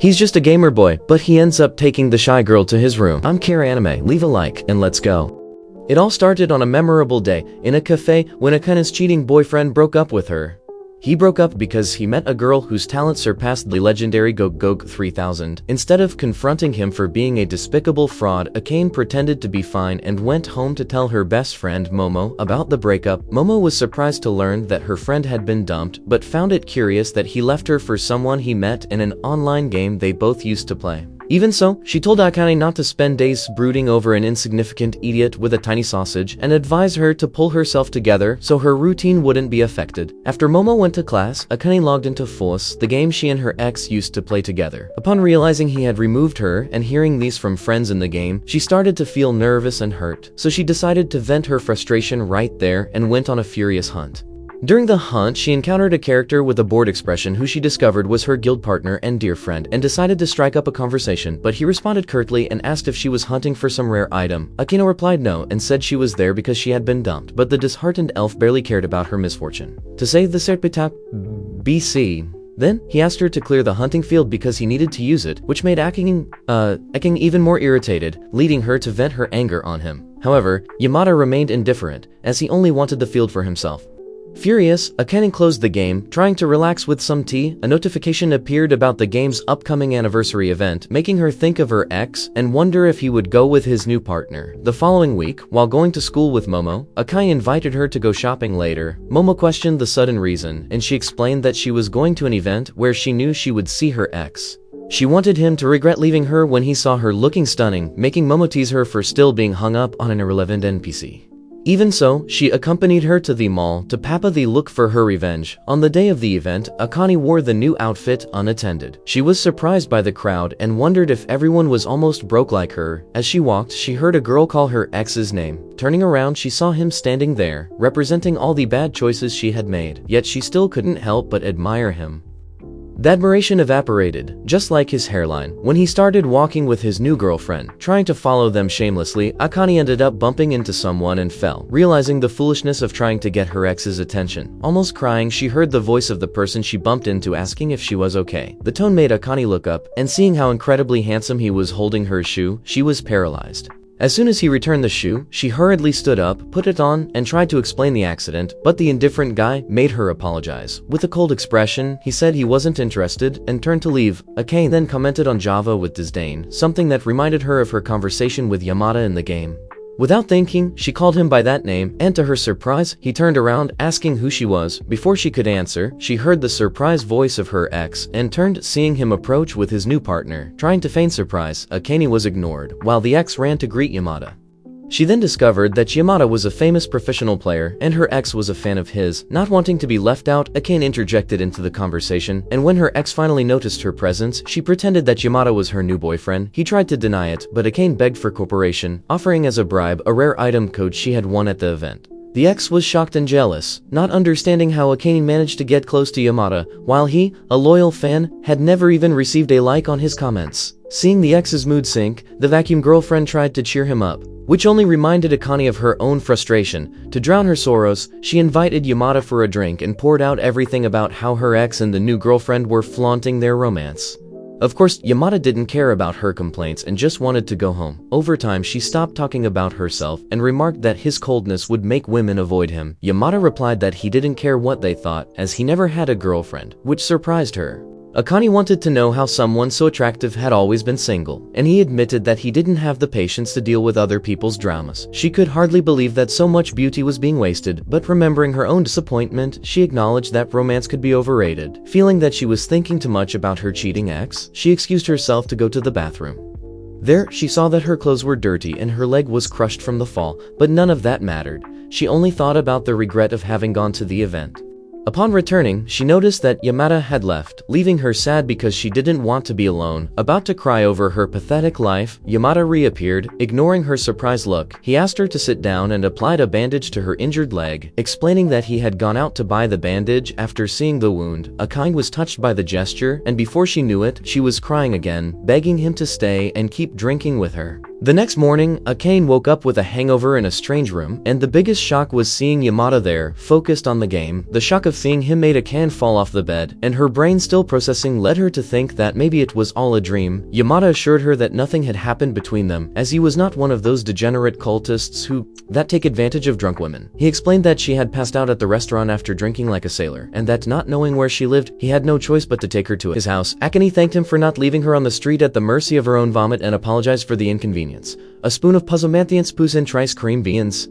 He's just a gamer boy, but he ends up taking the shy girl to his room. I'm Kara Anime, leave a like, and let's go. It all started on a memorable day in a cafe when Akane's cheating boyfriend broke up with her. He broke up because he met a girl whose talent surpassed the legendary Gog 3000. Instead of confronting him for being a despicable fraud, Akane pretended to be fine and went home to tell her best friend Momo about the breakup. Momo was surprised to learn that her friend had been dumped, but found it curious that he left her for someone he met in an online game they both used to play. Even so, she told Akane not to spend days brooding over an insignificant idiot with a tiny sausage and advised her to pull herself together so her routine wouldn't be affected. After Momo went to class, Akane logged into Force, the game she and her ex used to play together. Upon realizing he had removed her and hearing these from friends in the game, she started to feel nervous and hurt, so she decided to vent her frustration right there and went on a furious hunt. During the hunt, she encountered a character with a bored expression who she discovered was her guild partner and dear friend and decided to strike up a conversation, but he responded curtly and asked if she was hunting for some rare item. Akane replied no and said she was there because she had been dumped, but the disheartened elf barely cared about her misfortune. To save the Serpentap BC, then he asked her to clear the hunting field because he needed to use it, which made Akane even more irritated, leading her to vent her anger on him. However, Yamada remained indifferent, as he only wanted the field for himself. Furious, Akane closed the game, trying to relax with some tea. A notification appeared about the game's upcoming anniversary event, making her think of her ex and wonder if he would go with his new partner. The following week, while going to school with Momo, Akane invited her to go shopping later. Momo questioned the sudden reason, and she explained that she was going to an event where she knew she would see her ex. She wanted him to regret leaving her when he saw her looking stunning, making Momo tease her for still being hung up on an irrelevant NPC. Even so, she accompanied her to the mall to Papa the look for her revenge. On the day of the event, Akane wore the new outfit unattended. She was surprised by the crowd and wondered if everyone was almost broke like her. As she walked, she heard a girl call her ex's name. Turning around, she saw him standing there, representing all the bad choices she had made, yet she still couldn't help but admire him. The admiration evaporated, just like his hairline. When he started walking with his new girlfriend, trying to follow them shamelessly, Akane ended up bumping into someone and fell, realizing the foolishness of trying to get her ex's attention. Almost crying, she heard the voice of the person she bumped into asking if she was okay. The tone made Akane look up, and seeing how incredibly handsome he was holding her shoe, she was paralyzed. As soon as he returned the shoe, she hurriedly stood up, put it on, and tried to explain the accident, but the indifferent guy made her apologize. With a cold expression, he said he wasn't interested and turned to leave. Akane then commented on Java with disdain, something that reminded her of her conversation with Yamada in the game. Without thinking, she called him by that name, and to her surprise, he turned around asking who she was. Before she could answer, she heard the surprised voice of her ex and turned, seeing him approach with his new partner. Trying to feign surprise, Akane was ignored, while the ex ran to greet Yamada. She then discovered that Yamada was a famous professional player, and her ex was a fan of his. Not wanting to be left out, Akane interjected into the conversation, and when her ex finally noticed her presence, she pretended that Yamada was her new boyfriend. He tried to deny it, but Akane begged for cooperation, offering as a bribe a rare item code she had won at the event. The ex was shocked and jealous, not understanding how Akane managed to get close to Yamada, while he, a loyal fan, had never even received a like on his comments. Seeing the ex's mood sink, the vacuum girlfriend tried to cheer him up, which only reminded Akane of her own frustration. To drown her sorrows, she invited Yamada for a drink and poured out everything about how her ex and the new girlfriend were flaunting their romance. Of course, Yamada didn't care about her complaints and just wanted to go home. Over time, she stopped talking about herself and remarked that his coldness would make women avoid him. Yamada replied that he didn't care what they thought, as he never had a girlfriend, which surprised her. Akane wanted to know how someone so attractive had always been single, and he admitted that he didn't have the patience to deal with other people's dramas. She could hardly believe that so much beauty was being wasted, but remembering her own disappointment, she acknowledged that romance could be overrated. Feeling that she was thinking too much about her cheating ex, she excused herself to go to the bathroom. There, she saw that her clothes were dirty and her leg was crushed from the fall, but none of that mattered. She only thought about the regret of having gone to the event. Upon returning, she noticed that Yamada had left, leaving her sad because she didn't want to be alone. About to cry over her pathetic life, Yamada reappeared, ignoring her surprised look. He asked her to sit down and applied a bandage to her injured leg, explaining that he had gone out to buy the bandage after seeing the wound. Akane was touched by the gesture, and before she knew it, she was crying again, begging him to stay and keep drinking with her. The next morning, Akane woke up with a hangover in a strange room, and the biggest shock was seeing Yamada there, focused on the game. The shock of seeing him made Akane fall off the bed, and her brain still processing led her to think that maybe it was all a dream. Yamada assured her that nothing had happened between them, as he was not one of those degenerate cultists that take advantage of drunk women. He explained that she had passed out at the restaurant after drinking like a sailor, and that not knowing where she lived, he had no choice but to take her to his house. Akane thanked him for not leaving her on the street at the mercy of her own vomit and apologized for the inconvenience. A spoon of Puzzlemanthian Spoos and Trice Cream Beans.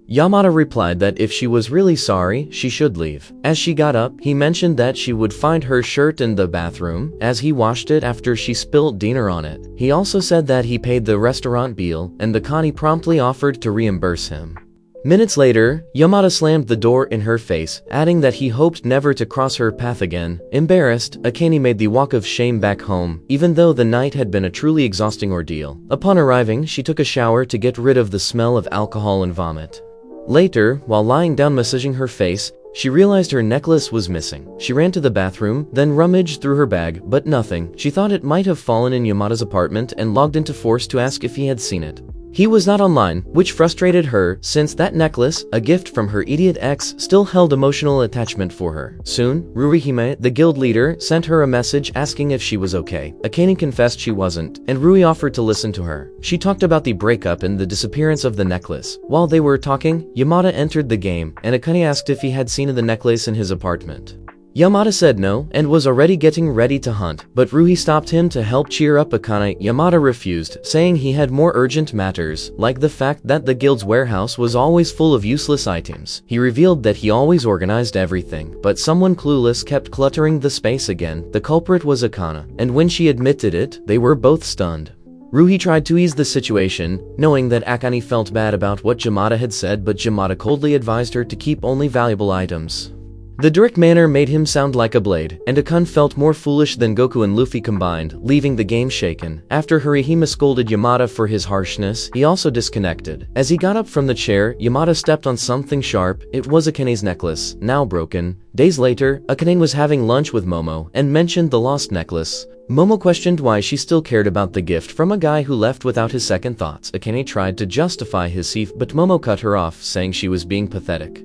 Yamada replied that if she was really sorry, she should leave. As she got up, he mentioned that she would find her shirt in the bathroom, as he washed it after she spilled dinner on it. He also said that he paid the restaurant bill, and the Connie promptly offered to reimburse him. Minutes later, Yamada slammed the door in her face, adding that he hoped never to cross her path again. Embarrassed, Akane made the walk of shame back home, even though the night had been a truly exhausting ordeal. Upon arriving, she took a shower to get rid of the smell of alcohol and vomit. Later, while lying down massaging her face, she realized her necklace was missing. She ran to the bathroom, then rummaged through her bag, but nothing. She thought it might have fallen in Yamada's apartment and logged into Force to ask if he had seen it. He was not online, which frustrated her since that necklace, a gift from her idiot ex, still held emotional attachment for her. Soon, Rurihime, the guild leader, sent her a message asking if she was okay. Akane confessed she wasn't, and Rui offered to listen to her. She talked about the breakup and the disappearance of the necklace. While they were talking, Yamada entered the game, and Akane asked if he had seen the necklace in his apartment. Yamada said no, and was already getting ready to hunt, but Ruhi stopped him to help cheer up Akane. Yamada refused, saying he had more urgent matters, like the fact that the guild's warehouse was always full of useless items. He revealed that he always organized everything, but someone clueless kept cluttering the space again. The culprit was Akane, and when she admitted it, they were both stunned. Ruhi tried to ease the situation, knowing that Akane felt bad about what Yamada had said, but Yamada coldly advised her to keep only valuable items. The direct manner made him sound like a blade, and Akane felt more foolish than Goku and Luffy combined, leaving the game shaken. After Harihime scolded Yamada for his harshness, he also disconnected. As he got up from the chair, Yamada stepped on something sharp. It was Akane's necklace, now broken. Days later, Akane was having lunch with Momo, and mentioned the lost necklace. Momo questioned why she still cared about the gift from a guy who left without his second thoughts. Akane tried to justify his thief, but Momo cut her off, saying she was being pathetic.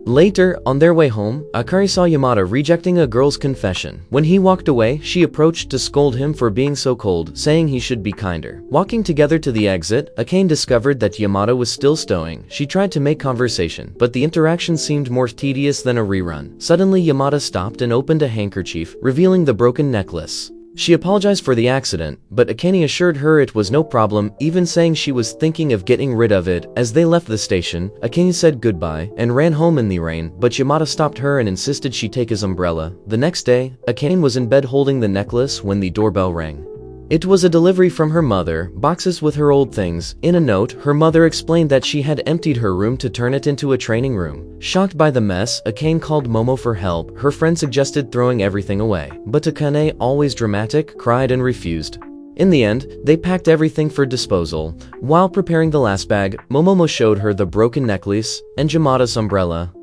Later, on their way home, Akari saw Yamada rejecting a girl's confession. When he walked away, she approached to scold him for being so cold, saying he should be kinder. Walking together to the exit, Akane discovered that Yamada was still stowing. She tried to make conversation, but the interaction seemed more tedious than a rerun. Suddenly, Yamada stopped and opened a handkerchief, revealing the broken necklace. She apologized for the accident, but Akane assured her it was no problem, even saying she was thinking of getting rid of it. As they left the station, Akane said goodbye and ran home in the rain, but Yamada stopped her and insisted she take his umbrella. The next day, Akane was in bed holding the necklace when the doorbell rang. It was a delivery from her mother, boxes with her old things. In a note, her mother explained that she had emptied her room to turn it into a training room. Shocked by the mess, Akane called Momo for help. Her friend suggested throwing everything away, but Akane, always dramatic, cried and refused. In the end, they packed everything for disposal. While preparing the last bag, Momomo showed her the broken necklace and Yamada's umbrella.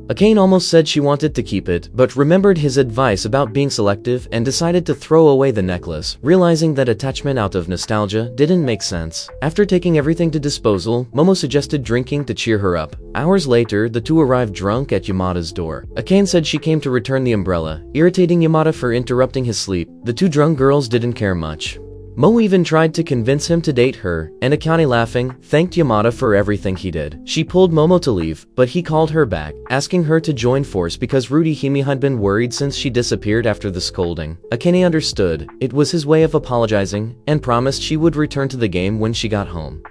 Akane almost said she wanted to keep it, but remembered his advice about being selective and decided to throw away the necklace, realizing that attachment out of nostalgia didn't make sense. After taking everything to disposal, Momo suggested drinking to cheer her up. Hours later, the two arrived drunk at Yamada's door. Akane said she came to return the umbrella, irritating Yamada for interrupting his sleep. The two drunk girls didn't care much. Momo even tried to convince him to date her, and Akane, laughing, thanked Yamada for everything he did. She pulled Momo to leave, but he called her back, asking her to join force because Rurihime had been worried since she disappeared after the scolding. Akane understood. It was his way of apologizing, and promised she would return to the game when she got home.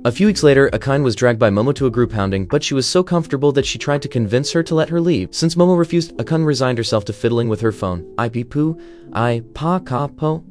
A few weeks later, Akane was dragged by Momo to a group hounding, but she was so comfortable that she tried to convince her to let her leave. Since Momo refused, Akane resigned herself to fiddling with her phone. I pee-poo, I pa-ka-po.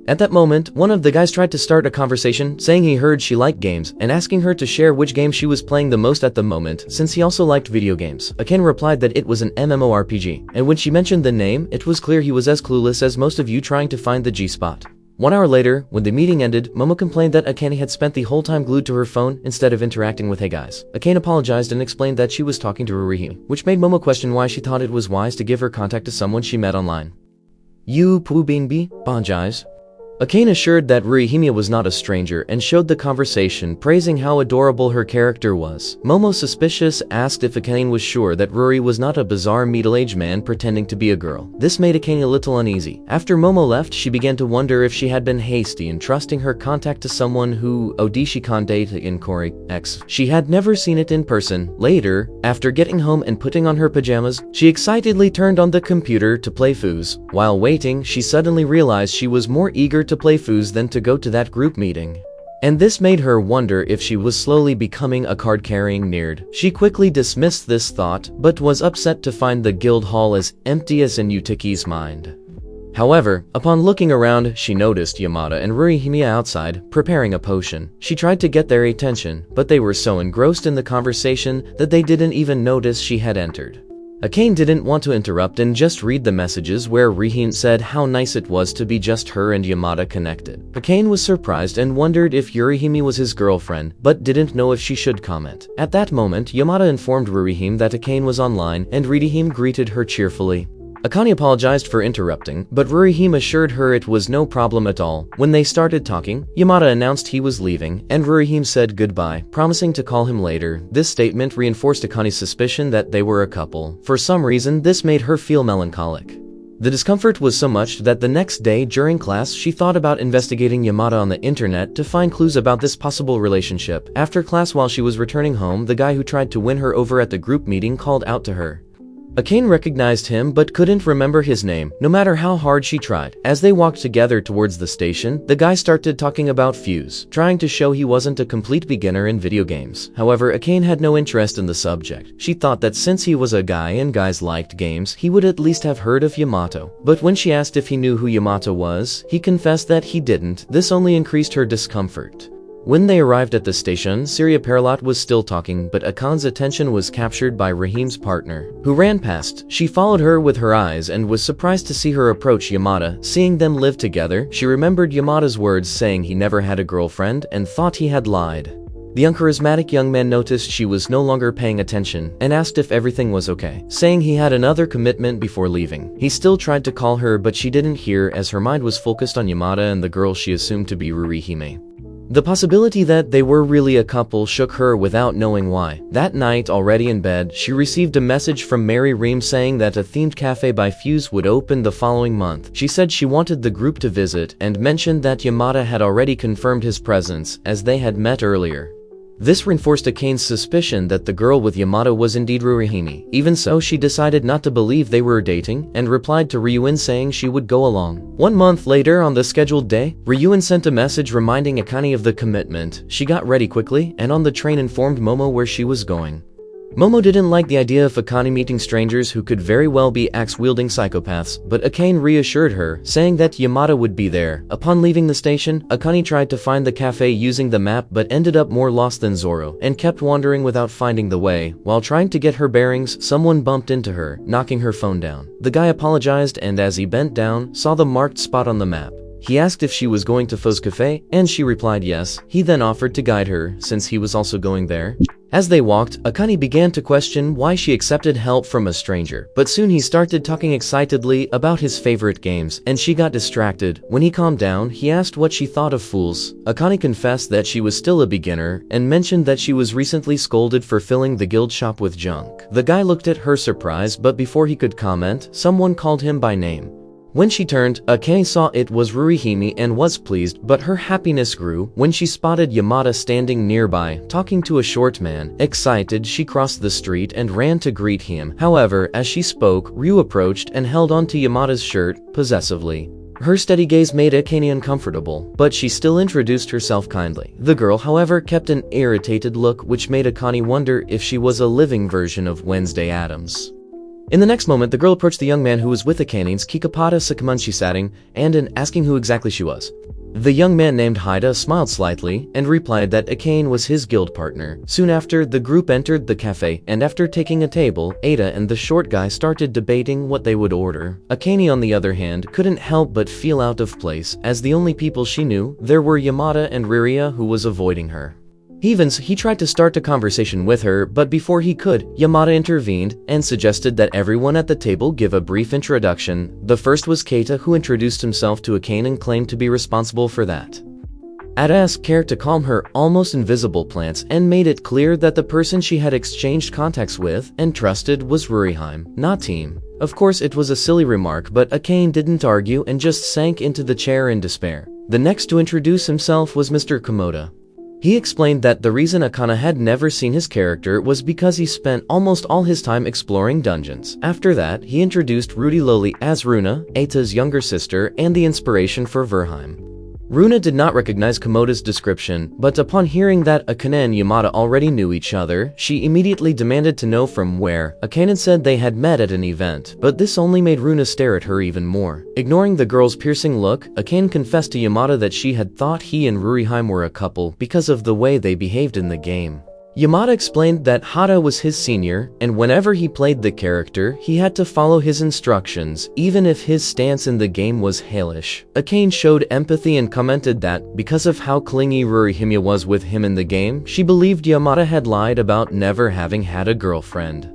At that moment, one of the guys tried to start a conversation, saying he heard she liked games, and asking her to share which game she was playing the most at the moment, since he also liked video games. Akane replied that it was an MMORPG, and when she mentioned the name, it was clear he was as clueless as most of you trying to find the G-spot. 1 hour later, when the meeting ended, Momo complained that Akane had spent the whole time glued to her phone instead of interacting with hey guys. Akane apologized and explained that she was talking to Rurihime, which made Momo question why she thought it was wise to give her contact to someone she met online. You poo bean bee, apologize. Akane assured that Rurihime was not a stranger and showed the conversation, praising how adorable her character was. Momo, suspicious, asked if Akane was sure that Ruri was not a bizarre middle-aged man pretending to be a girl. This made Akane a little uneasy. After Momo left, she began to wonder if she had been hasty in trusting her contact to someone who Odishi Kandate in Kori X. She had never seen it in person. Later, after getting home and putting on her pajamas, she excitedly turned on the computer to play Fuse. While waiting, she suddenly realized she was more eager to play Fuse than to go to that group meeting. And this made her wonder if she was slowly becoming a card-carrying nerd. She quickly dismissed this thought, but was upset to find the guild hall as empty as in Yutaki's mind. However, upon looking around, she noticed Yamada and Rurihime outside, preparing a potion. She tried to get their attention, but they were so engrossed in the conversation that they didn't even notice she had entered. Akane didn't want to interrupt and just read the messages where Rihin said how nice it was to be just her and Yamada connected. Akane was surprised and wondered if Yurihime was his girlfriend, but didn't know if she should comment. At that moment, Yamada informed Rurihime that Akane was online, and Rurihime greeted her cheerfully. Akane apologized for interrupting, but Rurihime assured her it was no problem at all. When they started talking, Yamada announced he was leaving, and Rurihime said goodbye, promising to call him later. This statement reinforced Akane's suspicion that they were a couple. For some reason, this made her feel melancholic. The discomfort was so much that the next day during class, she thought about investigating Yamada on the internet to find clues about this possible relationship. After class, while she was returning home, the guy who tried to win her over at the group meeting called out to her. Akane recognized him but couldn't remember his name, no matter how hard she tried. As they walked together towards the station, the guy started talking about Fuse, trying to show he wasn't a complete beginner in video games. However, Akane had no interest in the subject. She thought that since he was a guy and guys liked games, he would at least have heard of Yamato. But when she asked if he knew who Yamato was, he confessed that he didn't. This only increased her discomfort. When they arrived at the station, Syria Perlot was still talking, but Akane's attention was captured by Raheem's partner, who ran past. She followed her with her eyes and was surprised to see her approach Yamada. Seeing them live together, she remembered Yamada's words saying he never had a girlfriend and thought he had lied. The uncharismatic young man noticed she was no longer paying attention and asked if everything was okay, saying he had another commitment before leaving. He still tried to call her, but she didn't hear as her mind was focused on Yamada and the girl she assumed to be Rurihime. The possibility that they were really a couple shook her without knowing why. That night, already in bed, she received a message from Mary Reem saying that a themed cafe by Fuse would open the following month. She said she wanted the group to visit and mentioned that Yamada had already confirmed his presence as they had met earlier. This reinforced Akane's suspicion that the girl with Yamada was indeed Rurihime. Even so, she decided not to believe they were dating and replied to Ryuin saying she would go along. 1 month later, on the scheduled day, Ryuin sent a message reminding Akane of the commitment. She got ready quickly and on the train informed Momo where she was going. Momo didn't like the idea of Akane meeting strangers who could very well be axe-wielding psychopaths, but Akane reassured her, saying that Yamada would be there. Upon leaving the station, Akane tried to find the cafe using the map but ended up more lost than Zoro, and kept wandering without finding the way. While trying to get her bearings, someone bumped into her, knocking her phone down. The guy apologized and as he bent down, saw the marked spot on the map. He asked if she was going to Fo's Cafe, and she replied yes. He then offered to guide her, since he was also going there. As they walked, Akane began to question why she accepted help from a stranger, but soon he started talking excitedly about his favorite games, and she got distracted. When he calmed down, he asked what she thought of Fools. Akane confessed that she was still a beginner, and mentioned that she was recently scolded for filling the guild shop with junk. The guy looked at her surprised, but before he could comment, someone called him by name. When she turned, Akane saw it was Rurihime and was pleased, but her happiness grew when she spotted Yamada standing nearby, talking to a short man. Excited, she crossed the street and ran to greet him. However, as she spoke, Ryu approached and held onto Yamada's shirt, possessively. Her steady gaze made Akane uncomfortable, but she still introduced herself kindly. The girl, however, kept an irritated look which made Akane wonder if she was a living version of Wednesday Addams. In the next moment, the girl approached the young man who was with Akane's Kikapata Sakamunchi setting and asking who exactly she was. The young man named Haida smiled slightly and replied that Akane was his guild partner. Soon after, the group entered the cafe, and after taking a table, Ada and the short guy started debating what they would order. Akane, on the other hand, couldn't help but feel out of place, as the only people she knew there were Yamada and Riria, who was avoiding her. He tried to start a conversation with her, but before he could, Yamada intervened and suggested that everyone at the table give a brief introduction. The first was Keita, who introduced himself to Akane and claimed to be responsible for that. Ada asked care to calm her almost invisible plants and made it clear that the person she had exchanged contacts with and trusted was Ruriheim, not Team. Of course, it was a silly remark, but Akane didn't argue and just sank into the chair in despair. The next to introduce himself was Mr. Komoda. He explained that the reason Akane had never seen his character was because he spent almost all his time exploring dungeons. After that, he introduced Rudy Loli as Runa, Eita's younger sister and the inspiration for Verheim. Runa did not recognize Komoda's description, but upon hearing that Akane and Yamada already knew each other, she immediately demanded to know from where. Akane said they had met at an event, but this only made Runa stare at her even more. Ignoring the girl's piercing look, Akane confessed to Yamada that she had thought he and Ruriheim were a couple because of the way they behaved in the game. Yamada explained that Hada was his senior, and whenever he played the character, he had to follow his instructions, even if his stance in the game was hellish. Akane showed empathy and commented that, because of how clingy Rurihime was with him in the game, she believed Yamada had lied about never having had a girlfriend.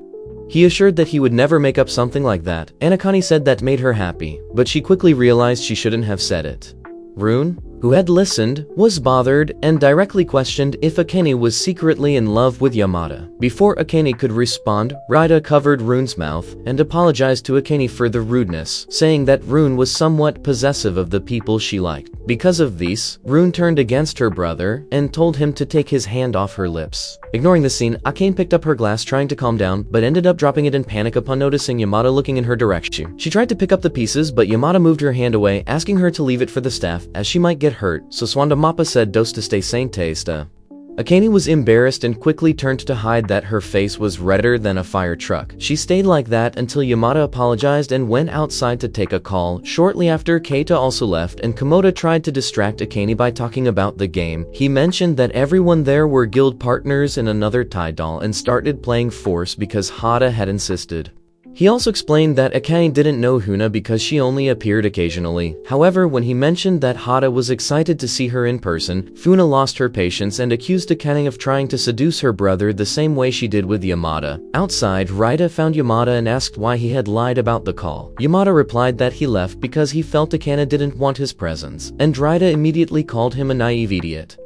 He assured that he would never make up something like that, and Akane said that made her happy, but she quickly realized she shouldn't have said it. Rune, who had listened, was bothered and directly questioned if Akane was secretly in love with Yamada. Before Akane could respond, Raida covered Rune's mouth and apologized to Akane for the rudeness, saying that Rune was somewhat possessive of the people she liked. Because of this, Rune turned against her brother and told him to take his hand off her lips. Ignoring the scene, Akane picked up her glass trying to calm down, but ended up dropping it in panic upon noticing Yamada looking in her direction. She tried to pick up the pieces, but Yamada moved her hand away, asking her to leave it for the staff, as she might get hurt, so Swanda Mappa said dos to stay sainte esta. Akane was embarrassed and quickly turned to hide that her face was redder than a fire truck. She stayed like that until Yamada apologized and went outside to take a call. Shortly after, Keita also left and Komoda tried to distract Akane by talking about the game. He mentioned that everyone there were guild partners in another Tidal and started playing Force because Hada had insisted. He also explained that Akane didn't know Huna because she only appeared occasionally. However, when he mentioned that Hada was excited to see her in person, Funa lost her patience and accused Akane of trying to seduce her brother the same way she did with Yamada. Outside, Raida found Yamada and asked why he had lied about the call. Yamada replied that he left because he felt Akane didn't want his presence, and Raida immediately called him a naive idiot.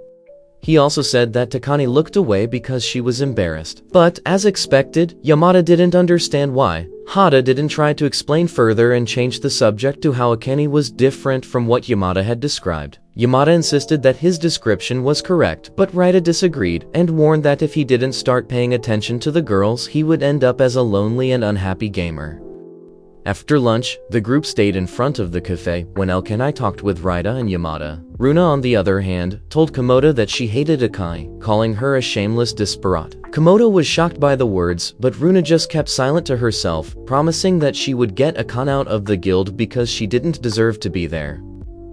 He also said that Takane looked away because she was embarrassed. But, as expected, Yamada didn't understand why. Hada didn't try to explain further and changed the subject to how Akane was different from what Yamada had described. Yamada insisted that his description was correct, but Raida disagreed and warned that if he didn't start paying attention to the girls, he would end up as a lonely and unhappy gamer. After lunch, the group stayed in front of the cafe when Elkanai talked with Raida and Yamada. Runa, on the other hand, told Komoda that she hated Akane, calling her a shameless desperate. Komoda was shocked by the words, but Runa just kept silent to herself, promising that she would get Akane out of the guild because she didn't deserve to be there.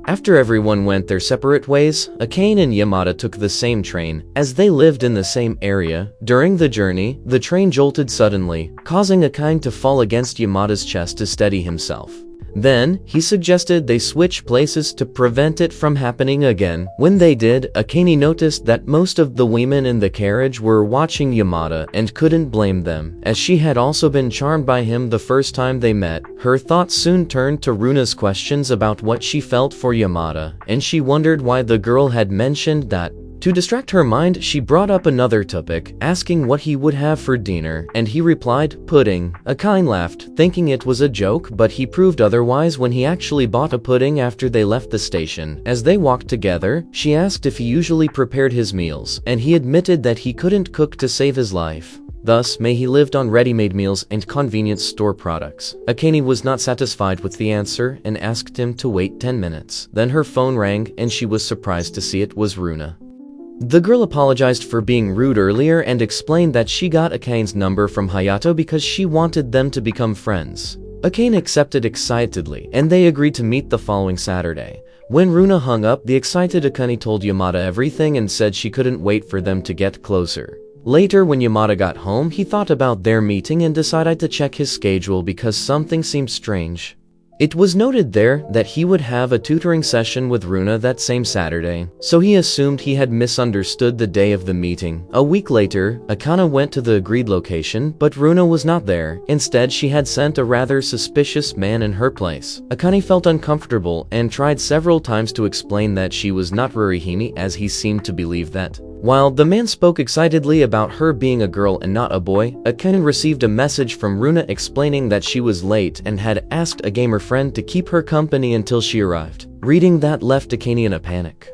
After everyone went their separate ways, Akane and Yamada took the same train, as they lived in the same area. During the journey, the train jolted suddenly, causing Akane to fall against Yamada's chest to steady himself. Then, he suggested they switch places to prevent it from happening again. When they did, Akane noticed that most of the women in the carriage were watching Yamada and couldn't blame them, as she had also been charmed by him the first time they met. Her thoughts soon turned to Runa's questions about what she felt for Yamada, and she wondered why the girl had mentioned that. To distract her mind, she brought up another topic, asking what he would have for dinner, and he replied, pudding. Akane laughed, thinking it was a joke, but he proved otherwise when he actually bought a pudding after they left the station. As they walked together, she asked if he usually prepared his meals, and he admitted that he couldn't cook to save his life. Thus, he lived on ready-made meals and convenience store products. Akane was not satisfied with the answer and asked him to wait 10 minutes. Then her phone rang, and she was surprised to see it was Runa. The girl apologized for being rude earlier and explained that she got Akane's number from Hayato because she wanted them to become friends. Akane accepted excitedly, and they agreed to meet the following Saturday. When Runa hung up, the excited Akane told Yamada everything and said she couldn't wait for them to get closer. Later, when Yamada got home, he thought about their meeting and decided to check his schedule because something seemed strange. It was noted there that he would have a tutoring session with Runa that same Saturday, so he assumed he had misunderstood the day of the meeting. A week later, Akane went to the agreed location, but Runa was not there. Instead, she had sent a rather suspicious man in her place. Akane felt uncomfortable and tried several times to explain that she was not Rurihime, as he seemed to believe that. While the man spoke excitedly about her being a girl and not a boy, Akane received a message from Runa explaining that she was late and had asked a gamer friend to keep her company until she arrived. Reading that left Akane in a panic,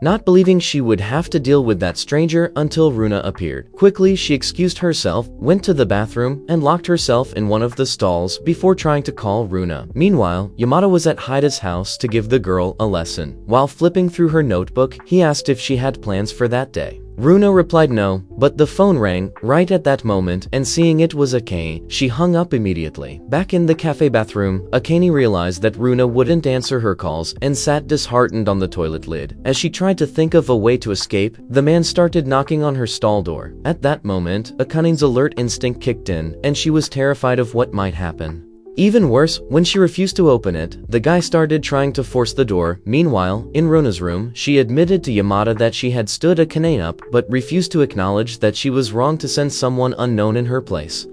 not believing she would have to deal with that stranger until Runa appeared. Quickly, she excused herself, went to the bathroom, and locked herself in one of the stalls before trying to call Runa. Meanwhile, Yamada was at Haida's house to give the girl a lesson. While flipping through her notebook, he asked if she had plans for that day. Runa replied no, but the phone rang right at that moment, and seeing it was Akane, she hung up immediately. Back in the cafe bathroom, Akane realized that Runa wouldn't answer her calls and sat disheartened on the toilet lid. As she tried to think of a way to escape, the man started knocking on her stall door. At that moment, Akane's alert instinct kicked in, and she was terrified of what might happen. Even worse, when she refused to open it, the guy started trying to force the door. Meanwhile, in Runa's room, she admitted to Yamada that she had stood Akane up, but refused to acknowledge that she was wrong to send someone unknown in her place.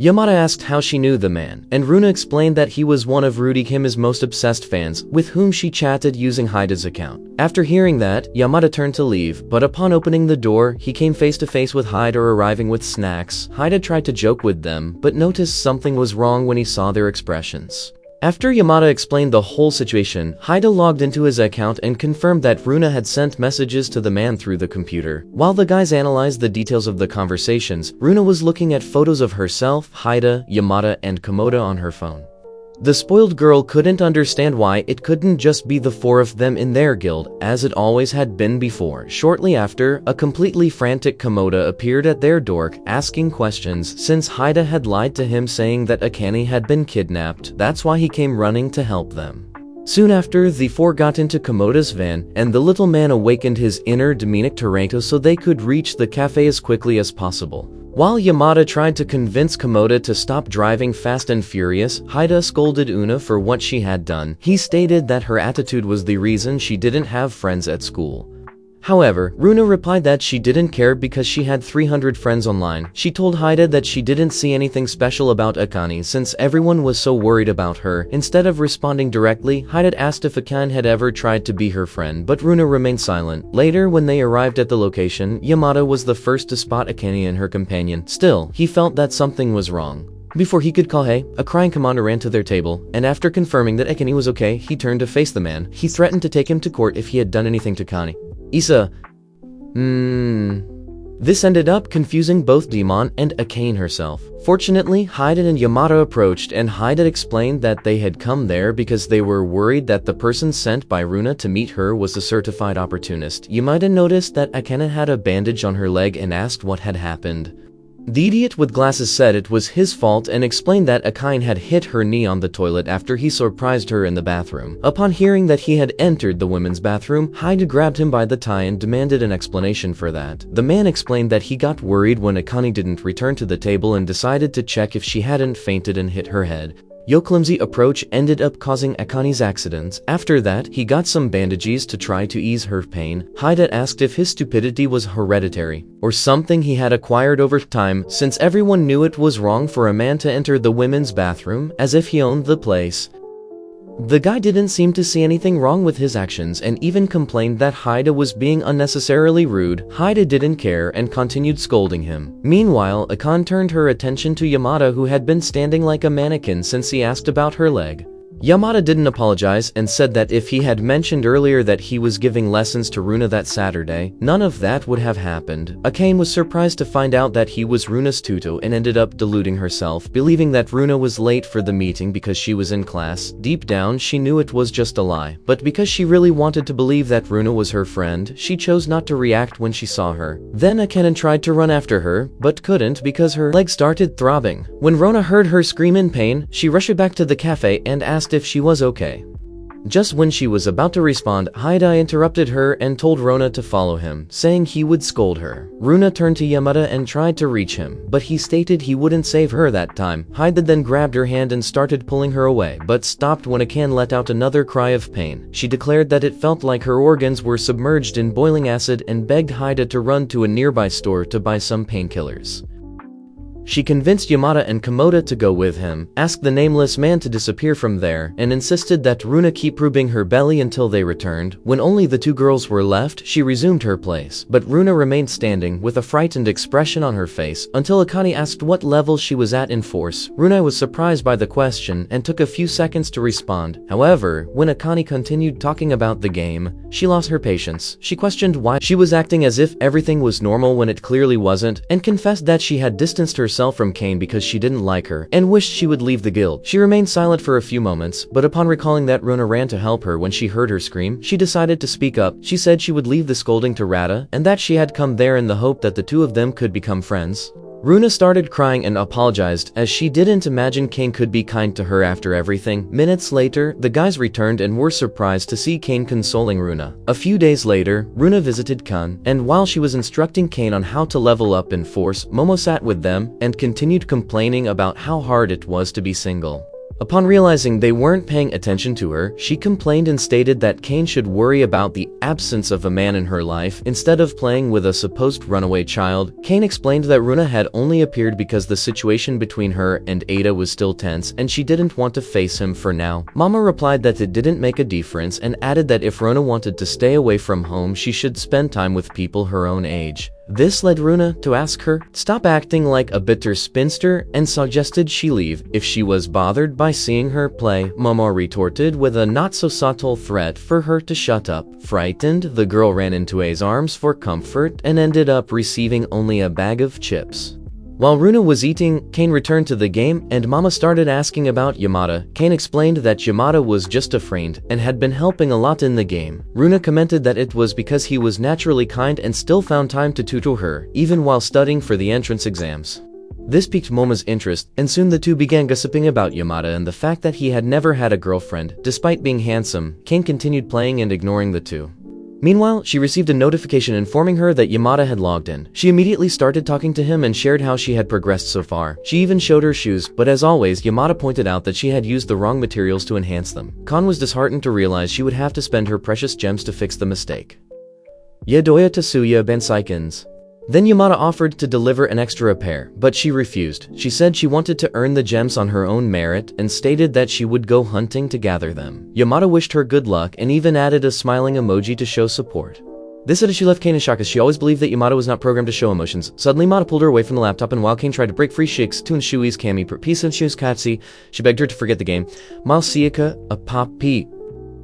Yamada asked how she knew the man, and Runa explained that he was one of Rudikime's most obsessed fans, with whom she chatted using Haida's account. After hearing that, Yamada turned to leave, but upon opening the door, he came face to face with Haida arriving with snacks. Haida tried to joke with them, but noticed something was wrong when he saw their expressions. After Yamada explained the whole situation, Haida logged into his account and confirmed that Runa had sent messages to the man through the computer. While the guys analyzed the details of the conversations, Runa was looking at photos of herself, Haida, Yamada, and Komoda on her phone. The spoiled girl couldn't understand why it couldn't just be the four of them in their guild, as it always had been before. Shortly after, a completely frantic Komoda appeared at their door, asking questions since Haida had lied to him saying that Akane had been kidnapped. That's why he came running to help them. Soon after, the four got into Komoda's van, and the little man awakened his inner demonic Toronto so they could reach the cafe as quickly as possible. While Yamada tried to convince Komoda to stop driving fast and furious, Haida scolded Una for what she had done. He stated that her attitude was the reason she didn't have friends at school. However, Runa replied that she didn't care because she had 300 friends online. She told Haida that she didn't see anything special about Akane since everyone was so worried about her. Instead of responding directly, Haida asked if Akane had ever tried to be her friend, but Runa remained silent. Later, when they arrived at the location, Yamada was the first to spot Akane and her companion. Still, he felt that something was wrong. Before he could call hey, a crying commander ran to their table, and after confirming that Akane was okay, he turned to face the man. He threatened to take him to court if he had done anything to Akane. Isa. This ended up confusing both Demon and Akane herself. Fortunately, Haida and Yamada approached, and Haida explained that they had come there because they were worried that the person sent by Runa to meet her was a certified opportunist. Yamada noticed that Akane had a bandage on her leg and asked what had happened. The idiot with glasses said it was his fault and explained that Akane had hit her knee on the toilet after he surprised her in the bathroom. Upon hearing that he had entered the women's bathroom, Haida grabbed him by the tie and demanded an explanation for that. The man explained that he got worried when Akane didn't return to the table and decided to check if she hadn't fainted and hit her head. Your clumsy approach ended up causing Akane's accidents. After that, he got some bandages to try to ease her pain. Haida asked if his stupidity was hereditary, or something he had acquired over time, since everyone knew it was wrong for a man to enter the women's bathroom, as if he owned the place. The guy didn't seem to see anything wrong with his actions and even complained that Haida was being unnecessarily rude. Haida didn't care and continued scolding him. Meanwhile, Akane turned her attention to Yamada, who had been standing like a mannequin since he asked about her leg. Yamada didn't apologize and said that if he had mentioned earlier that he was giving lessons to Runa that Saturday, none of that would have happened. Akane was surprised to find out that he was Runa's tutor and ended up deluding herself, believing that Runa was late for the meeting because she was in class. Deep down, she knew it was just a lie, but because she really wanted to believe that Runa was her friend, she chose not to react when she saw her. Then Akane tried to run after her, but couldn't because her leg started throbbing. When Runa heard her scream in pain, she rushed back to the cafe and asked if she was okay. Just when she was about to respond, Haida interrupted her and told Runa to follow him, saying he would scold her. Runa turned to Yamada and tried to reach him, but he stated he wouldn't save her that time. Haida then grabbed her hand and started pulling her away, but stopped when Akan let out another cry of pain. She declared that it felt like her organs were submerged in boiling acid and begged Haida to run to a nearby store to buy some painkillers. She convinced Yamada and Komoda to go with him, asked the nameless man to disappear from there, and insisted that Runa keep rubbing her belly until they returned. When only the two girls were left, she resumed her place, but Runa remained standing with a frightened expression on her face until Akane asked what level she was at in force. Runa was surprised by the question and took a few seconds to respond. However, when Akane continued talking about the game, she lost her patience. She questioned why she was acting as if everything was normal when it clearly wasn't, and confessed that she had distanced herself from Kane because she didn't like her and wished she would leave the guild. She remained silent for a few moments, but upon recalling that Runa ran to help her when she heard her scream, she decided to speak up. She said she would leave the scolding to Rada and that she had come there in the hope that the two of them could become friends. Runa started crying and apologized, as she didn't imagine Kane could be kind to her after everything. Minutes later, the guys returned and were surprised to see Kane consoling Runa. A few days later, Runa visited Kan, and while she was instructing Kane on how to level up in force, Momo sat with them and continued complaining about how hard it was to be single. Upon realizing they weren't paying attention to her, she complained and stated that Kane should worry about the absence of a man in her life instead of playing with a supposed runaway child. Kane explained that Runa had only appeared because the situation between her and Ada was still tense and she didn't want to face him for now. Mama replied that it didn't make a difference and added that if Runa wanted to stay away from home, she should spend time with people her own age. This led Runa to ask her to stop acting like a bitter spinster and suggested she leave if she was bothered by seeing her play. Momo retorted with a not-so-subtle threat for her to shut up. Frightened, the girl ran into A's arms for comfort and ended up receiving only a bag of chips. While Runa was eating, Kane returned to the game and Mama started asking about Yamada. Kane explained that Yamada was just a friend and had been helping a lot in the game. Runa commented that it was because he was naturally kind and still found time to tutor her, even while studying for the entrance exams. This piqued Momo's interest, and soon the two began gossiping about Yamada and the fact that he had never had a girlfriend. Despite being handsome, Kane continued playing and ignoring the two. Meanwhile, she received a notification informing her that Yamada had logged in. She immediately started talking to him and shared how she had progressed so far. She even showed her shoes, but as always, Yamada pointed out that she had used the wrong materials to enhance them. Kan was disheartened to realize she would have to spend her precious gems to fix the mistake. Yadoya Tasuya Bensaikens. Then Yamada offered to deliver an extra pair, but she refused. She said she wanted to earn the gems on her own merit and stated that she would go hunting to gather them. Yamada wished her good luck and even added a smiling emoji to show support. This said as she left Kane in shock, as she always believed that Yamada was not programmed to show emotions. Suddenly, Yamada pulled her away from the laptop, and while Kane tried to break free, she tuned Shui's Kami per piece of Shui's Katsi. She begged her to forget the game. Malsiaka, a papi.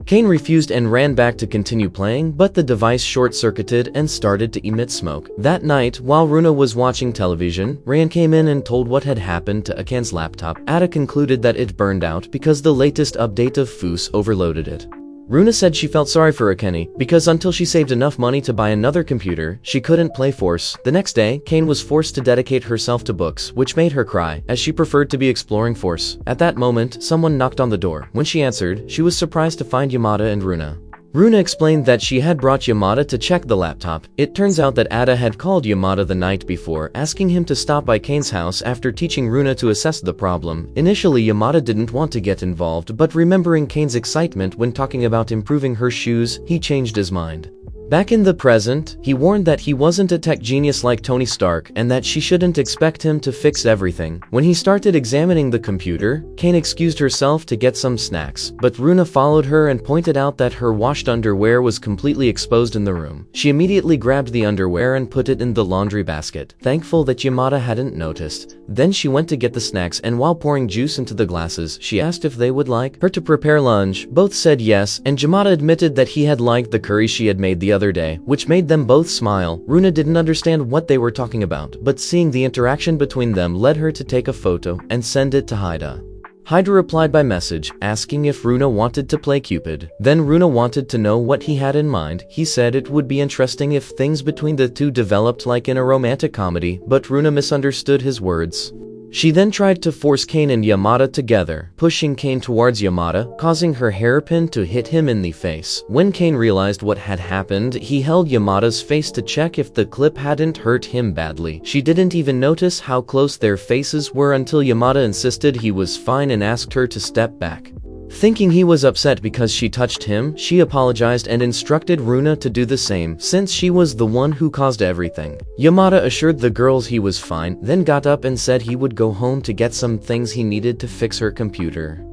Kane refused and ran back to continue playing, but the device short-circuited and started to emit smoke. That night, while Runa was watching television, Ryan came in and told what had happened to Akan's laptop. Ada concluded that it burned out because the latest update of Foos overloaded it. Runa said she felt sorry for Akane because until she saved enough money to buy another computer, she couldn't play Force. The next day, Kane was forced to dedicate herself to books, which made her cry, as she preferred to be exploring Force. At that moment, someone knocked on the door. When she answered, she was surprised to find Yamada and Runa. Runa explained that she had brought Yamada to check the laptop. It turns out that Ada had called Yamada the night before, asking him to stop by Kane's house after teaching Runa to assess the problem. Initially, Yamada didn't want to get involved, but remembering Kane's excitement when talking about improving her shoes, he changed his mind. Back in the present, he warned that he wasn't a tech genius like Tony Stark and that she shouldn't expect him to fix everything. When he started examining the computer, Kane excused herself to get some snacks, but Runa followed her and pointed out that her washed underwear was completely exposed in the room. She immediately grabbed the underwear and put it in the laundry basket, thankful that Yamada hadn't noticed. Then she went to get the snacks, and while pouring juice into the glasses, she asked if they would like her to prepare lunch. Both said yes, and Yamada admitted that he had liked the curry she had made the other day, which made them both smile. Runa didn't understand what they were talking about, but seeing the interaction between them led her to take a photo and send it to Haida. Haida replied by message, asking if Runa wanted to play Cupid. Then Runa wanted to know what he had in mind. He said it would be interesting if things between the two developed like in a romantic comedy, but Runa misunderstood his words. She then tried to force Kane and Yamada together, pushing Kane towards Yamada, causing her hairpin to hit him in the face. When Kane realized what had happened, he held Yamada's face to check if the clip hadn't hurt him badly. She didn't even notice how close their faces were until Yamada insisted he was fine and asked her to step back. Thinking he was upset because she touched him, she apologized and instructed Runa to do the same, since she was the one who caused everything. Yamada assured the girls he was fine, then got up and said he would go home to get some things he needed to fix her computer.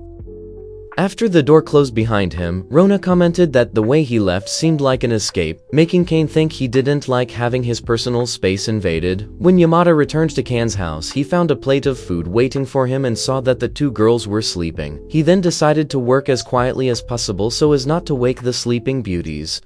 After the door closed behind him, Rona commented that the way he left seemed like an escape, making Kane think he didn't like having his personal space invaded. When Yamada returned to Kane's house, he found a plate of food waiting for him and saw that the two girls were sleeping. He then decided to work as quietly as possible so as not to wake the sleeping beauties.